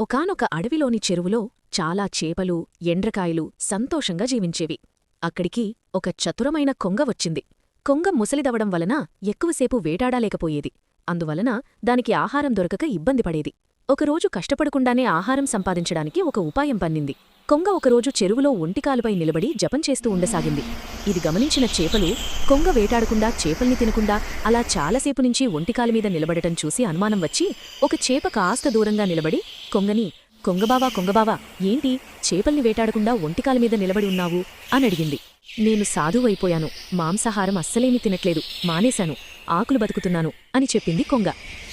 ఒకానొక అడవిలోని చెరువులో చాలా చేపలు ఎండ్రకాయలు సంతోషంగా జీవించేవి. అక్కడికి ఒక చతురమైన కొంగ వచ్చింది. కొంగ ముసలిదవడం వలన ఎక్కువసేపు వేటాడాలేకపోయేది. అందువలన దానికి ఆహారం దొరకక ఇబ్బంది పడేది. ఒకరోజు కష్టపడకుండానే ఆహారం సంపాదించడానికి ఒక ఉపాయం పన్నింది. కొంగ ఒకరోజు చెరువులో ఒంటికాలుపై నిలబడి జపం చేస్తూ ఉండసాగింది. ఇది గమనించిన చేపలు కొంగ వేటాడకుండా చేపల్ని తినకుండా అలా చాలాసేపు నుంచి ఒంటికాలుమీద నిలబడటం చూసి అనుమానం వచ్చి ఒక చేప కాస్త దూరంగా నిలబడి కొంగని, కొంగబావా ఏంటి చేపల్ని వేటాడకుండా ఒంటికాలుమీద నిలబడి ఉన్నావు అనడిగింది. నేను సాధువైపోయాను, మాంసాహారం అస్సలేమీ తినట్లేదు, మానేశాను, ఆకులు బతుకుతున్నాను అని చెప్పింది కొంగ.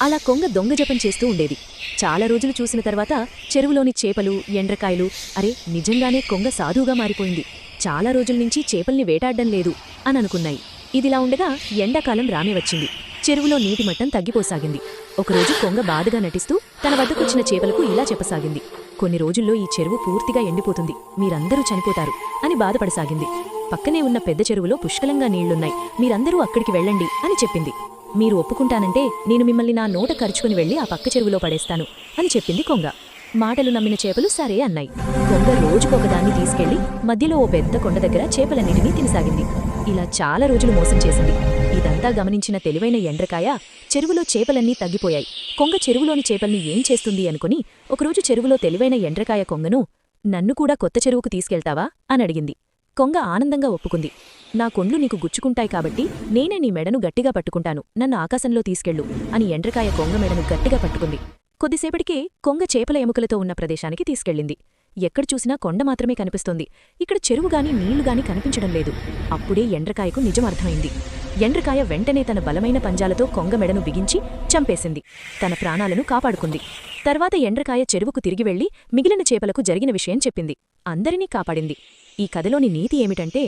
అలా కొంగ దొంగజపం చేస్తూ ఉండేది. చాలా రోజులు చూసిన తర్వాత చెరువులోని చేపలు ఎండ్రకాయలు అరే నిజంగానే కొంగ సాధువుగా మారిపోయింది, చాలా రోజుల్నించి చేపల్ని వేటాడ్డం లేదు అననుకున్నాయి. ఇదిలా ఉండగా ఎండాకాలం రానే వచ్చింది. చెరువులో నీటిమట్టం తగ్గిపోసాగింది. ఒకరోజు కొంగ బాధగా నటిస్తూ తన వద్దకొచ్చిన చేపలకు ఇలా చెప్పసాగింది. కొన్ని రోజుల్లో ఈ చెరువు పూర్తిగా ఎండిపోతుంది, మీరందరూ చనిపోతారు అని బాధపడసాగింది. పక్కనే ఉన్న పెద్ద చెరువులో పుష్కలంగా నీళ్లున్నాయి, మీరందరూ అక్కడికి వెళ్ళండి అని చెప్పింది. మీరు ఒప్పుకుంటానంటే నేను మిమ్మల్ని నా నోట ఖర్చుకుని వెళ్లి ఆ పక్క చెరువులో పడేస్తాను అని చెప్పింది కొంగ. మాటలు నమ్మిన చేపలు సరే అన్నాయి. కొంగ రోజుకొకదాన్ని తీసుకెళ్లి మధ్యలో ఓ పెద్ద కొండ దగ్గర చేపలన్నిటినీ తినసాగింది. ఇలా చాలా రోజులు మోసం చేసింది. ఇదంతా గమనించిన తెలివైన ఎండ్రకాయ చెరువులో చేపలన్నీ తగ్గిపోయాయి. కొంగ చెరువులోని చేపల్ని ఏం చేస్తుంది అనుకుని ఒకరోజు చెరువులో తెలివైన ఎండ్రకాయ కొంగను, నన్ను కూడా కొత్త చెరువుకు తీసుకెళ్తావా అనడిగింది. కొంగ ఆనందంగా ఒప్పుకుంది. నా కొండ్లు నీకు గుచ్చుకుంటాయి కాబట్టి నేనే నీ మెడను గట్టిగా పట్టుకుంటాను, నన్ను ఆకాశంలో తీసుకెళ్ళు అని ఎండ్రకాయ కొంగ మెడను గట్టిగా పట్టుకుంది. కొద్దిసేపటికే కొంగ చేపల ఎముకలతో ఉన్న ప్రదేశానికి తీసుకెళ్ళింది. ఎక్కడ చూసినా కొండ మాత్రమే కనిపిస్తోంది, ఇక్కడ చెరువుగాని నీళ్లుగాని కనిపించడం లేదు. అప్పుడే ఎండ్రకాయకు నిజం అర్థమైంది. ఎండ్రకాయ వెంటనే తన బలమైన పంజాలతో కొంగ మెడను బిగించి చంపేసింది. తన ప్రాణాలను కాపాడుకుంది. తర్వాత ఎండ్రకాయ చెరువుకు తిరిగి వెళ్లి మిగిలిన చేపలకు జరిగిన విషయం చెప్పింది. అందరినీ కాపాడింది. ఈ కథలోని నీతి ఏమిటంటే,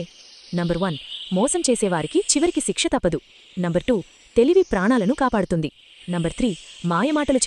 నంబర్ 1 మోసం చేసేవారికి చివరికి శిక్ష తప్పదు. నంబర్ 2 తెలివి ప్రాణాలను కాపాడుతుంది. నంబర్ 3 మాయమాటలు